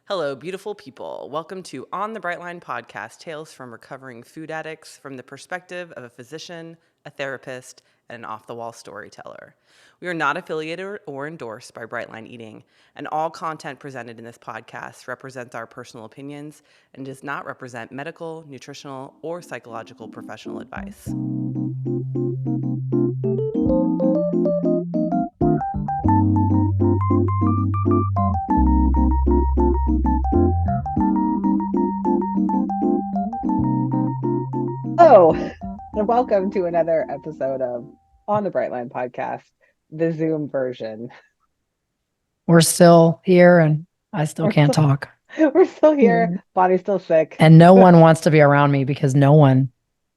Hello, beautiful people. Welcome to On the Bright Line podcast, Tales from Recovering Food Addicts from the perspective of a physician, a therapist, and an off-the-wall storyteller. We are not affiliated or endorsed by Brightline Eating, and all content presented in this podcast represents our personal opinions and does not represent medical, nutritional, or psychological professional advice. Hello, and welcome to another episode of On the Brightline podcast, the Zoom version. We're still here and I still can't talk. We're still here. Bonnie's still sick. And no one wants to be around me because no one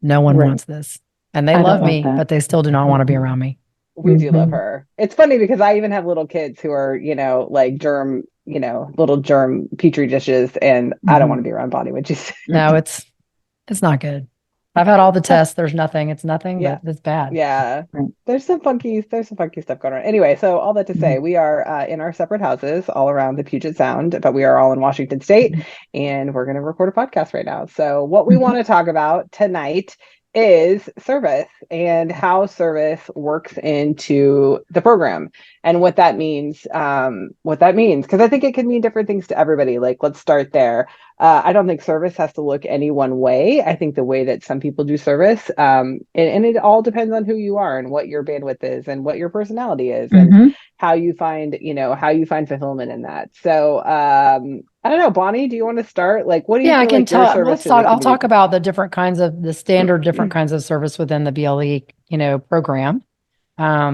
Right. wants this. And they I love don't want me, that. but they still do not want to be around me. We do love her. It's funny because I even have little kids who are, like germ, little germ petri dishes, and I don't want to be around Bonnie when she's sick. No, it's not good. I've had all the tests. There's nothing. It's nothing, Yeah. but it's bad. Yeah. Right. There's some funky stuff going on. Anyway, so all that to say, we are in our separate houses all around the Puget Sound, but we are all in Washington State, and we're going to record a podcast right now. So what we want to talk about tonight is service and how service works into the program and what that means. Because I think it can mean different things to everybody. Like, let's start there. I don't think service has to look any one way. I think the way that some people do service, and it all depends on who you are and what your bandwidth is and what your personality is and how you find fulfillment in that. So I don't know, Bonnie, do you want to start? Like, what do you feel I can like your talk. service Let's to the talk. I'll community? talk about the different kinds of different kinds of service within the BLE, program.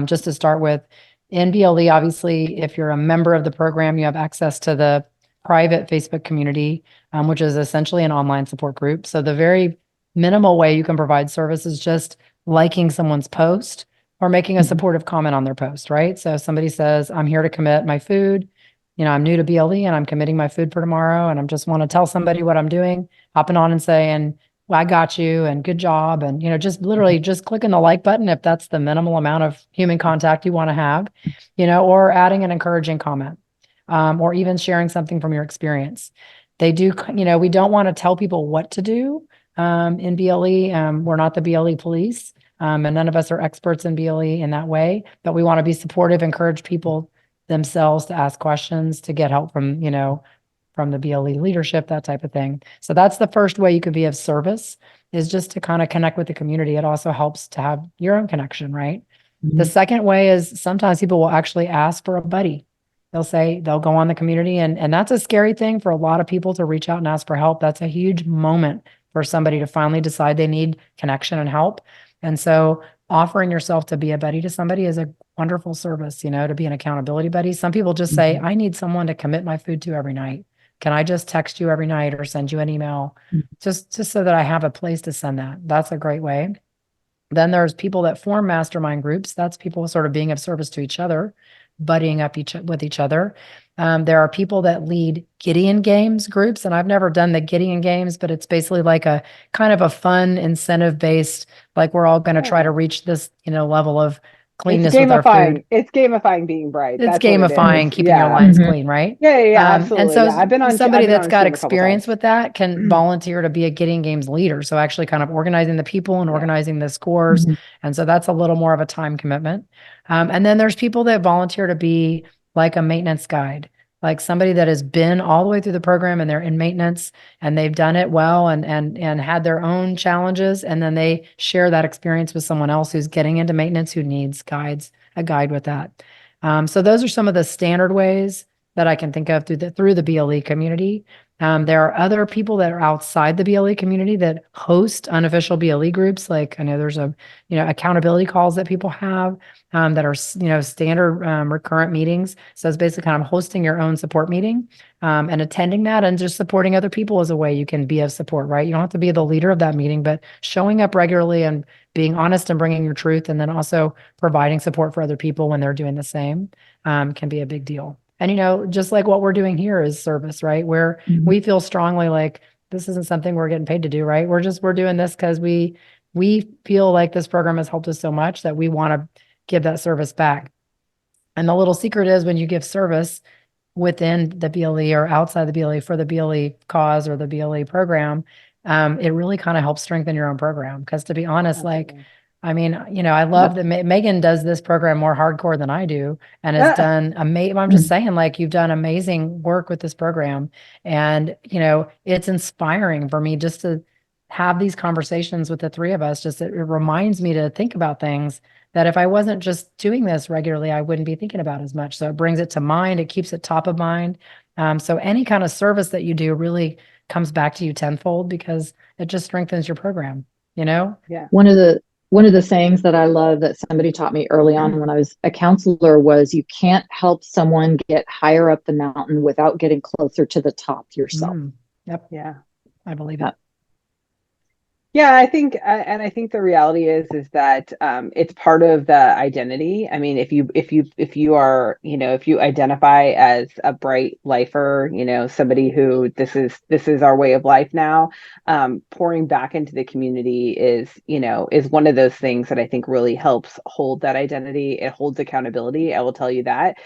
Just to start with, in BLE, obviously, if you're a member of the program, you have access to the private Facebook community, which is essentially an online support group. So the very minimal way you can provide service is just liking someone's post or making a supportive comment on their post, right? So if somebody says, I'm here to commit my food, I'm new to BLE and I'm committing my food for tomorrow, and I just want to tell somebody what I'm doing, hopping on and saying, well, I got you and good job. And, just literally just clicking the like button if that's the minimal amount of human contact you want to have, or adding an encouraging comment, or even sharing something from your experience. They do, we don't want to tell people what to do in BLE. We're not the BLE police, and none of us are experts in BLE in that way, but we want to be supportive, encourage people themselves to ask questions, to get help from, from the BLE leadership, that type of thing. So that's the first way you could be of service, is just to kind of connect with the community. It also helps to have your own connection, right? The second way is sometimes people will actually ask for a buddy. They'll go on the community, and that's a scary thing for a lot of people to reach out and ask for help. That's a huge moment for somebody to finally decide they need connection and help. And so offering yourself to be a buddy to somebody is a wonderful service, to be an accountability buddy. Some people just say, I need someone to commit my food to every night. Can I just text you every night or send you an email just so that I have a place to send that? That's a great way. Then there's people that form mastermind groups. That's people sort of being of service to each other, buddying up with each other. There are people that lead Gideon Games groups, and I've never done the Gideon Games, but it's basically like a kind of a fun incentive based, like we're all going to try to reach this, level of cleanness with our food. It's gamifying being bright. It's That's what it gamifying is. keeping your lines clean, right? Yeah, absolutely. And so Yeah. I've been on somebody that's got Zoom a couple experience times. with that can volunteer to be a Gideon Games leader. So actually kind of organizing the people and organizing the scores. And so that's a little more of a time commitment. And then there's people that volunteer to be like a maintenance guide, like somebody that has been all the way through the program and they're in maintenance and they've done it well and had their own challenges. And then they share that experience with someone else who's getting into maintenance, who needs a guide with that. So those are some of the standard ways that I can think of through the BLE community. There are other people that are outside the BLE community that host unofficial BLE groups. Like I know there's accountability calls that people have that are, standard recurrent meetings. So it's basically kind of hosting your own support meeting and attending that and just supporting other people is a way you can be of support, right? You don't have to be the leader of that meeting, but showing up regularly and being honest and bringing your truth, and then also providing support for other people when they're doing the same can be a big deal. And, just like what we're doing here is service, right? Where we feel strongly like this isn't something we're getting paid to do, right? We're doing this because we feel like this program has helped us so much that we want to give that service back. And the little secret is when you give service, within the BLE or outside the BLE for the BLE cause or the BLE program, it really kind of helps strengthen your own program. Because to be honest, like, Absolutely. I mean, you know, I love that Megan does this program more hardcore than I do and has done amazing. I'm just saying, like, you've done amazing work with this program. And, you know, it's inspiring for me just to have these conversations with the three of us. Just it reminds me to think about things that if I wasn't just doing this regularly, I wouldn't be thinking about as much. So it brings it to mind. It keeps it top of mind. So any kind of service that you do really comes back to you tenfold because it just strengthens your program, you know? Yeah. One of the sayings that I love that somebody taught me early on when I was a counselor was you can't help someone get higher up the mountain without getting closer to the top yourself. Yep. Yeah. I believe it. Yeah, I think, and I think the reality is that it's part of the identity. I mean, if you are, you know, if you identify as a bright lifer, you know, somebody who this is our way of life now, pouring back into the community is, you know, is one of those things that I think really helps hold that identity. It holds accountability. I will tell you that.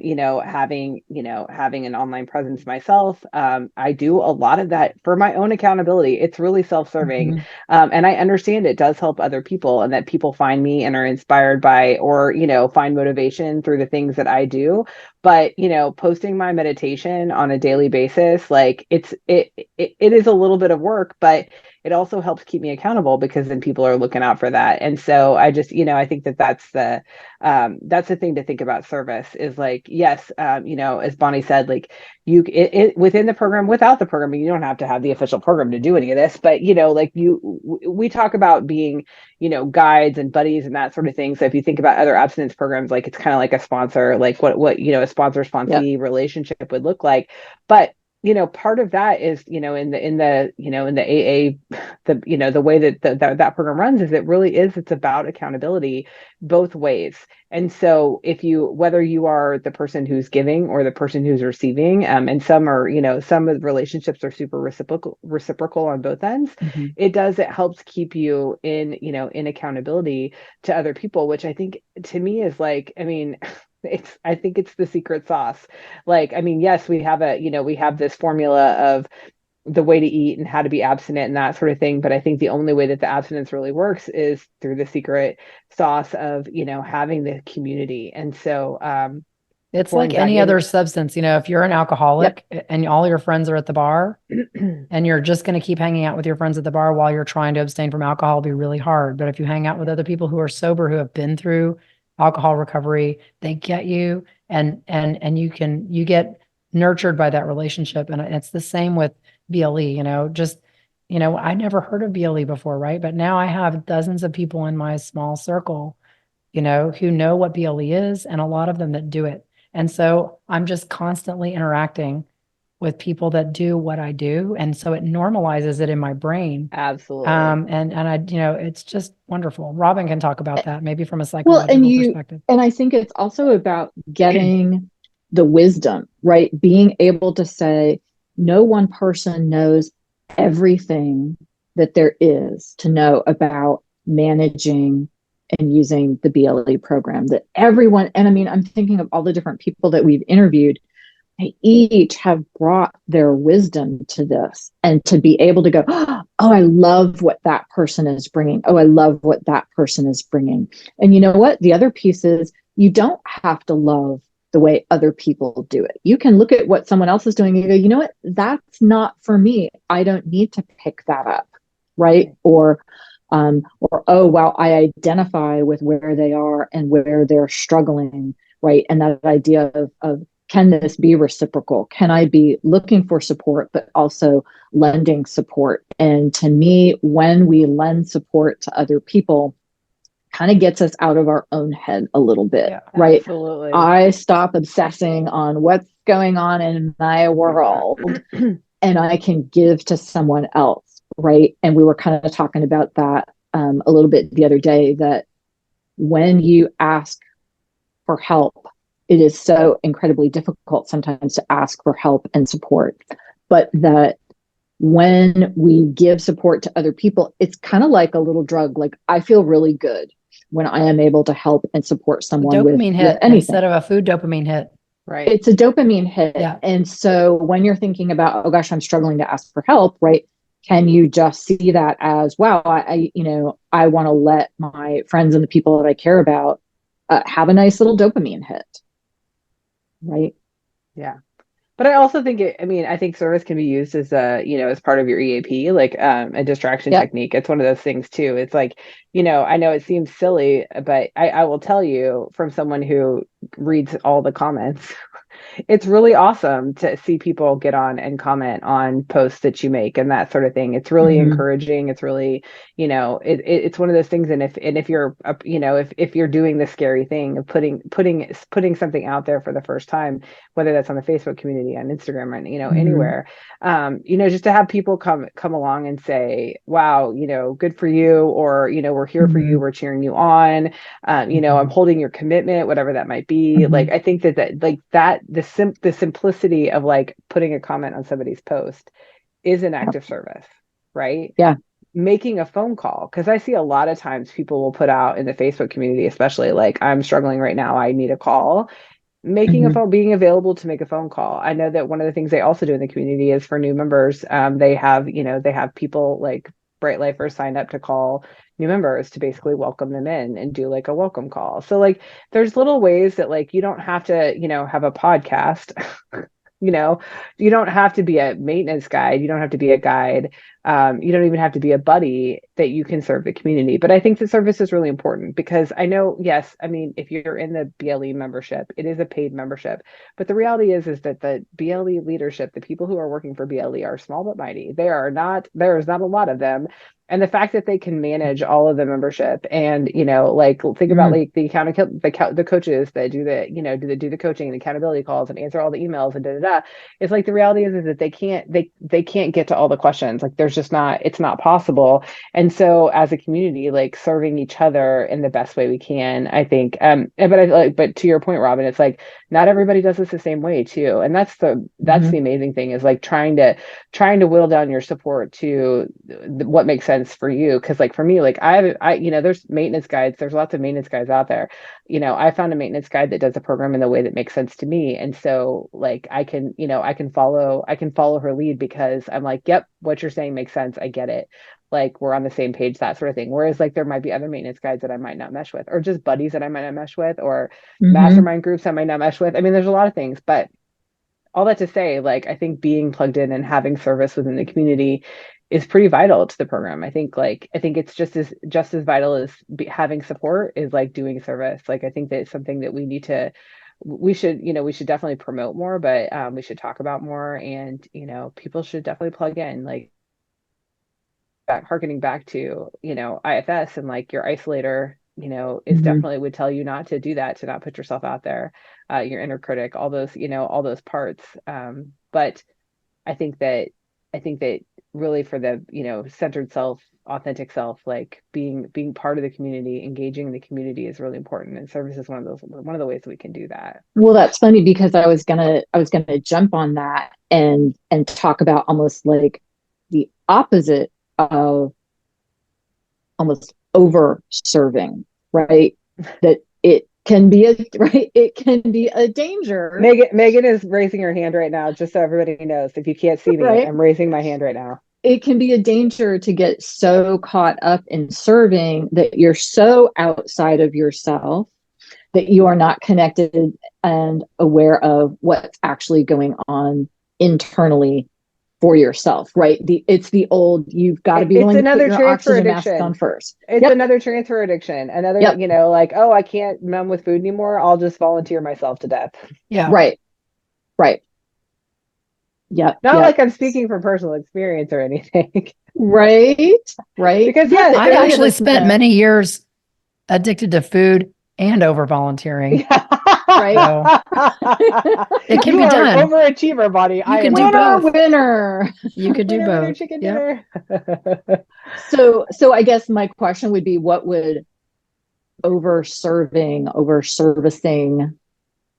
You know, having an online presence myself, I do a lot of that for my own accountability. It's really self-serving. And I understand it does help other people and that people find me and are inspired by, or, you know, find motivation through the things that I do. But, you know, posting my meditation on a daily basis, like it is a little bit of work, but it also helps keep me accountable because then people are looking out for that. And so I just, you know, I think that's the thing to think about service is like, yes, you know, as Bonnie said, like within the program, without the program, you don't have to have the official program to do any of this, but, you know, like we talk about being, you know, guides and buddies and that sort of thing. So if you think about other abstinence programs, like it's kind of like a sponsor, like what, you know, a sponsor-sponsee relationship would look like. But you know, part of that is, you know, in the AA, you know, the way that that program runs is it's about accountability both ways. And so whether you are the person who's giving or the person who's receiving, and some are, you know, some of the relationships are super reciprocal on both ends. It helps keep you in, you know, in accountability to other people, which I think to me is like, I mean, I think it's the secret sauce. Like, I mean, yes, we have this formula of the way to eat and how to be abstinent and that sort of thing. But I think the only way that the abstinence really works is through the secret sauce of, you know, having the community. And so, it's like any other substance, you know, if you're an alcoholic and all your friends are at the bar and you're just going to keep hanging out with your friends at the bar while you're trying to abstain from alcohol, it'll be really hard. But if you hang out with other people who are sober, who have been through alcohol recovery, they get you and you get nurtured by that relationship. And it's the same with BLE, you know, just, you know, I never heard of BLE before, right? But now I have dozens of people in my small circle, you know, who know what BLE is and a lot of them that do it. And so I'm just constantly interacting with people that do what I do. And so it normalizes it in my brain. Absolutely. And I, you know, it's just wonderful. Robin can talk about that maybe from a psychological perspective. And I think it's also about getting the wisdom, right? Being able to say, no one person knows everything that there is to know about managing and using the BLE program, that everyone, and I mean, I'm thinking of all the different people that we've interviewed. They each have brought their wisdom to this, and to be able to go, oh, I love what that person is bringing. Oh, I love what that person is bringing. And you know what? The other piece is you don't have to love the way other people do it. You can look at what someone else is doing and you go, you know what? That's not for me. I don't need to pick that up. Right. Or, oh, wow, I identify with where they are and where they're struggling. Right. And that idea of can this be reciprocal? Can I be looking for support, but also lending support? And to me, when we lend support to other people, kind of gets us out of our own head a little bit, right? Absolutely. I stop obsessing on what's going on in my world and I can give to someone else, right? And we were kind of talking about that a little bit the other day, that when you ask for help, it is so incredibly difficult sometimes to ask for help and support, but that when we give support to other people, it's kind of like a little drug. Like I feel really good when I am able to help and support someone dopamine with hit anything. Instead of a food dopamine hit. Right. It's a dopamine hit. Yeah. And so when you're thinking about, oh gosh, I'm struggling to ask for help, right? Can you just see that as, wow, I want to let my friends and the people that I care about have a nice little dopamine hit, right? Yeah. But I also think I think service can be used as as part of your EAP, like a distraction Yep. technique. It's one of those things too. It's like, I know it seems silly, but I will tell you from someone who reads all the comments, it's really awesome to see people get on and comment on posts that you make and that sort of thing. It's really Mhm. encouraging. It's really, it's one of those things. And if you're, if you're doing the scary thing of putting something out there for the first time, whether that's on the Facebook community, on Instagram, or Mhm. anywhere, just to have people come along and say, wow, good for you, or we're here for you, Mhm. we're cheering you on, I'm holding your commitment, whatever that might be. Mhm. Like, I think the simplicity of like putting a comment on somebody's post is an act Yep. of service, right? Yeah. Making a phone call, because I see a lot of times people will put out in the Facebook community, especially, like, I'm struggling right now, I need a call. Making a Mhm. phone, being available to make a phone call. I know that one of the things they also do in the community is for new members, they have people like Bright Lifers sign up to call new members to basically welcome them in and do like a welcome call. So like there's little ways that, like, you don't have to, have a podcast. you know you don't have to be a maintenance guide, you don't have to be a guide, you don't even have to be a buddy, that you can serve the community. But I think the service is really important, because I know, yes, I mean, if you're in the BLE membership, it is a paid membership, but the reality is that the BLE leadership, the people who are working for BLE, are small but mighty. There is not a lot of them. And the fact that they can manage all of the membership, and like, think about Mhm. like the coaches that do the coaching and accountability calls and answer all the emails and da da da. It's like, the reality is that they can't get to all the questions. Like, there's just not, it's not possible. And so as a community, like, serving each other in the best way we can, I think. But to your point, Robin, it's like, not everybody does this the same way too. And that's the Mhm. amazing thing, is like trying to whittle down your support to what makes sense for you. Because like for me, like there's maintenance guides. There's lots of maintenance guides out there. I found a maintenance guide that does the program in the way that makes sense to me. And so like I can follow her lead, because I'm like, yep, what you're saying makes sense. I get it. Like, we're on the same page, that sort of thing. Whereas like there might be other maintenance guides that I might not mesh with, or just buddies that I might not mesh with, or Mhm. mastermind groups I might not mesh with. I mean, there's a lot of things, but all that to say, like, I think being plugged in and having service within the community is pretty vital to the program. I think it's just as vital as having support is like doing service. Like, I think that it's something that we should definitely promote more, but we should talk about more, and people should definitely plug in. Like, harkening back to IFS, and like your isolator, is Mhm. definitely would tell you not to do that, to not put yourself out there, your inner critic, all those parts. But I think that really, for the centered self, authentic self, like being part of the community, engaging in the community, is really important, and service is one of the ways that we can do that. Well, that's funny because I was gonna jump on that and talk about almost like the opposite of almost over serving, right? That it can be a right, it can be a danger, Megan is raising her hand right now, just so everybody knows. If you can't see me, right? I'm raising my hand right now. It can be a danger to get so caught up in serving that you're so outside of yourself that you are not connected and aware of what's actually going on internally for yourself, right? It's the old, you've got to be It's willing to put another your transfer oxygen mask on addiction. first. It's Yep. another transfer addiction. Another, Yep. like, oh, I can't mum with food anymore, I'll just volunteer myself to death. Yeah. Right. Right. Yep. Not Yep. like I'm speaking from personal experience or anything. Right. Right. Because yes, I've there is actually like, spent many years addicted to food and over volunteering. yeah. Right. So it can You be are an done. overachiever, Bonnie. You I can am do not. Winner, both. winner. You could do Winner, winner, both. chicken Yep. dinner. So I guess my question would be, what would over serving, over servicing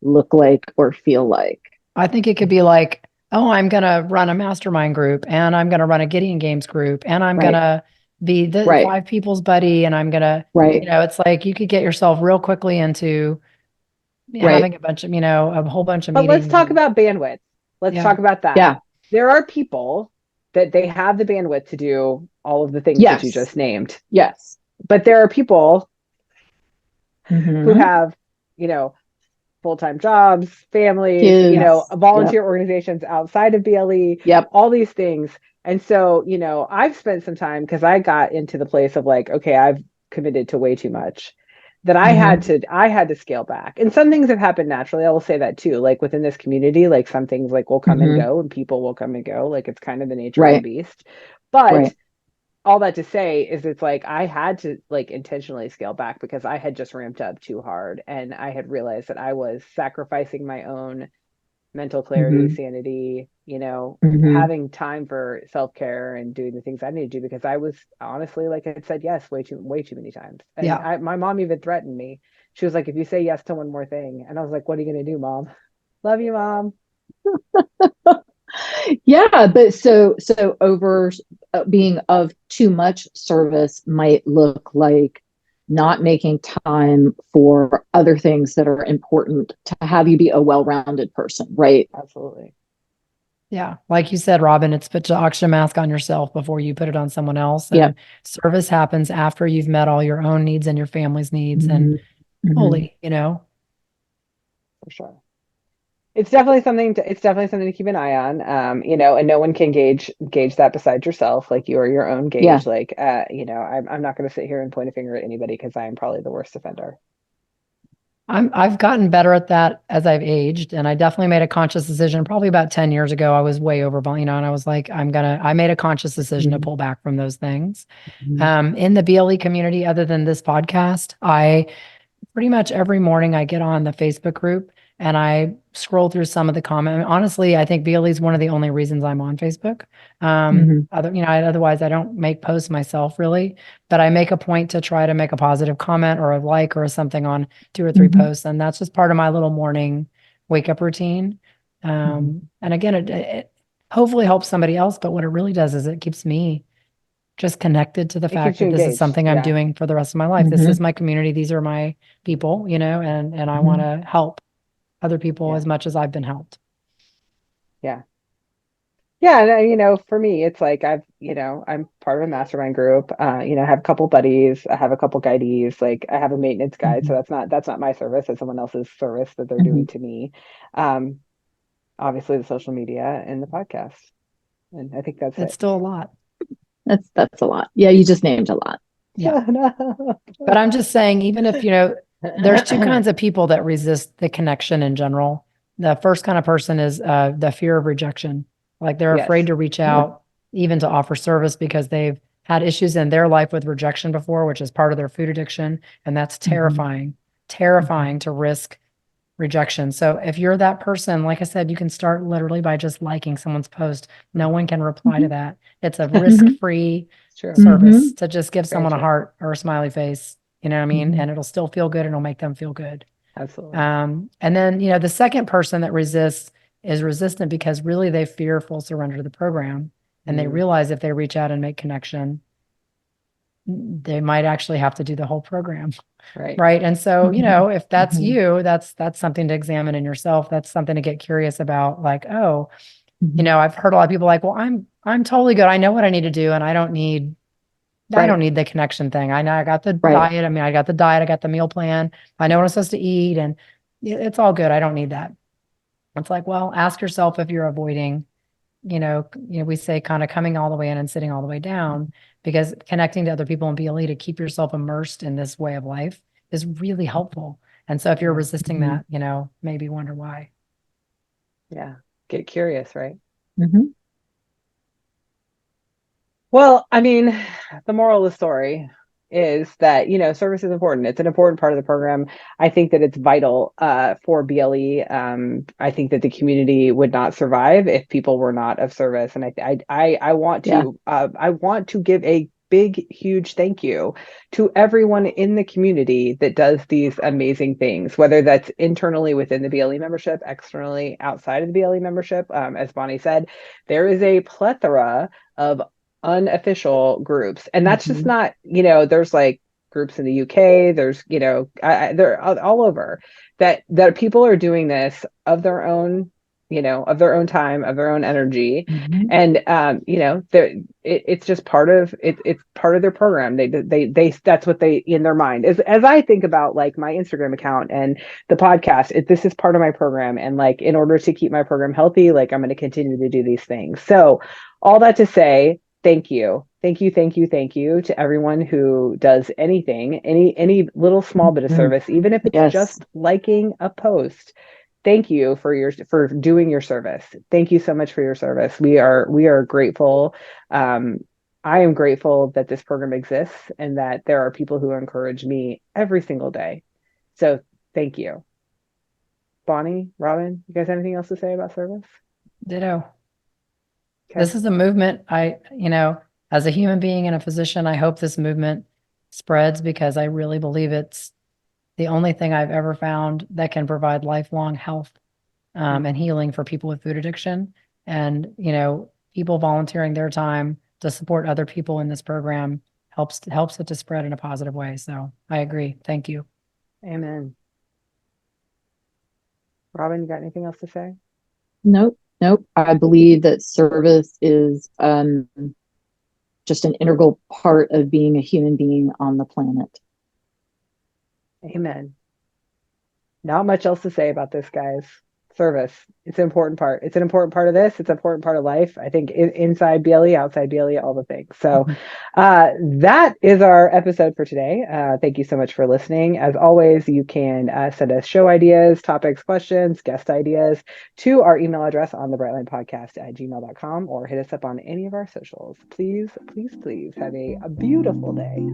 look like or feel like? I think it could be like, oh, I'm going to run a mastermind group and I'm going to run a Gideon Games group and I'm going Right. to be the Right. 5 people's buddy and I'm going to, Right. it's like you could get yourself real quickly into having a bunch of, a whole bunch of But meetings. let's talk about bandwidth. Let's talk about that. Yeah. There are people that they have the bandwidth to do all of the things that you just named. Yes. But there are people Mm-hmm. who have, full-time jobs, families, Kids. volunteer organizations outside of BLE, Yep. all these things. And so, I've spent some time because I got into the place of like, okay, I've committed to way too much that I had to scale back. And some things have happened naturally. I will say that too. Like within this community, like some things like will come and go and people will come and go. Like it's kind of the nature of the beast. But all that to say is it's like I had to like intentionally scale back because I had just ramped up too hard and I had realized that I was sacrificing my own mental clarity, sanity, having time for self-care and doing the things I need to do because I was honestly, like I said, yes, way too many times. And my mom even threatened me. She was like, if you say yes to one more thing, and I was like, what are you going to do, Mom? Love you, Mom. Yeah, but so over being of too much service might look like not making time for other things that are important to have you be a well-rounded person, right? Absolutely. Yeah. Like you said, Robin, it's put the oxygen mask on yourself before you put it on someone else. And service happens after you've met all your own needs and your family's needs and fully, For sure. It's definitely something to keep an eye on. And no one can gauge that besides yourself. Like you are your own gauge. Yeah. Like, I'm not going to sit here and point a finger at anybody because I am probably the worst offender. I've gotten better at that as I've aged, and I definitely made a conscious decision probably about 10 years ago. I was way over, and I was like, I made a conscious decision to pull back from those things. In the BLE community, other than this podcast, I pretty much every morning I get on the Facebook group and I scroll through some of the comments. Honestly, I think BLE is one of the only reasons I'm on Facebook. Otherwise I don't make posts myself really, but I make a point to try to make a positive comment or a like or something on 2 or 3 posts. And that's just part of my little morning wake up routine. And again, it hopefully helps somebody else, but what it really does is it keeps me just connected to the fact that this is something I'm doing for the rest of my life. This is my community. These are my people, and I want to help other people as much as I've been helped. Yeah. Yeah. And, for me, it's like I'm part of a mastermind group. I have a couple buddies. I have a couple guidees. Like I have a maintenance guide. So that's not my service. That's someone else's service that they're doing to me. Obviously the social media and the podcast. And I think that's still a lot. That's a lot. Yeah, you just named a lot. Yeah. But I'm just saying, even if, there's 2 kinds of people that resist the connection in general. The first kind of person is the fear of rejection. Like they're afraid to reach out, even to offer service because they've had issues in their life with rejection before, which is part of their food addiction. And that's terrifying to risk rejection. So if you're that person, like I said, you can start literally by just liking someone's post. No one can reply to that. It's a risk-free service to just give someone a heart or a smiley face, you know what I mean? And it'll still feel good and it'll make them feel good. Absolutely. And then, the second person that resists is resistant because really they fear full surrender to the program. And they realize if they reach out and make connection, they might actually have to do the whole program. Right. And so, if that's you, that's something to examine in yourself. That's something to get curious about. Like, oh, I've heard a lot of people like, well, I'm totally good. I know what I need to do. And I don't need the connection thing. I know I got the diet. I mean, I got the diet, I got the meal plan. I know what I'm supposed to eat and it's all good. I don't need that. It's like, well, ask yourself if you're avoiding, we say kind of coming all the way in and sitting all the way down, because connecting to other people in BLE to keep yourself immersed in this way of life is really helpful. And so if you're resisting that, maybe wonder why. Yeah. Get curious, right? Well, I mean, the moral of the story is that, service is important. It's an important part of the program. I think that it's vital for BLE. I think that the community would not survive if people were not of service. And I want to give a big, huge thank you to everyone in the community that does these amazing things, whether that's internally within the BLE membership, externally outside of the BLE membership. As Bonnie said, there is a plethora of unofficial groups, and that's just not, there's like groups in the UK. There's, they're all over that people are doing this of their own, of their own time, of their own energy. Mhm. And, it's just part of it. It's part of their program. They that's what they, in their mind, as I think about like my Instagram account and the podcast, this is part of my program. And like, in order to keep my program healthy, like I'm going to continue to do these things. So all that to say, thank you. Thank you, thank you, thank you to everyone who does anything, any little small bit of service, even if it's Yes. just liking a post. Thank you for doing your service. Thank you so much for your service. We are grateful. I am grateful that this program exists and that there are people who encourage me every single day. So thank you. Bonnie, Robin, you guys have anything else to say about service? Ditto. Okay. This is a movement. As a human being and a physician, I hope this movement spreads because I really believe it's the only thing I've ever found that can provide lifelong health and healing for people with food addiction. And, people volunteering their time to support other people in this program helps it to spread in a positive way. So I agree. Thank you. Amen. Robin, you got anything else to say? Nope. I believe that service is just an integral part of being a human being on the planet. Amen. Not much else to say about this, guys. Service. It's an important part. It's an important part of this. It's an important part of life. I think inside BLE, outside BLE, all the things. So that is our episode for today. Thank you so much for listening. As always, you can send us show ideas, topics, questions, guest ideas to our email address on thebrightlinepodcast@gmail.com or hit us up on any of our socials. Please, please, please have a beautiful day.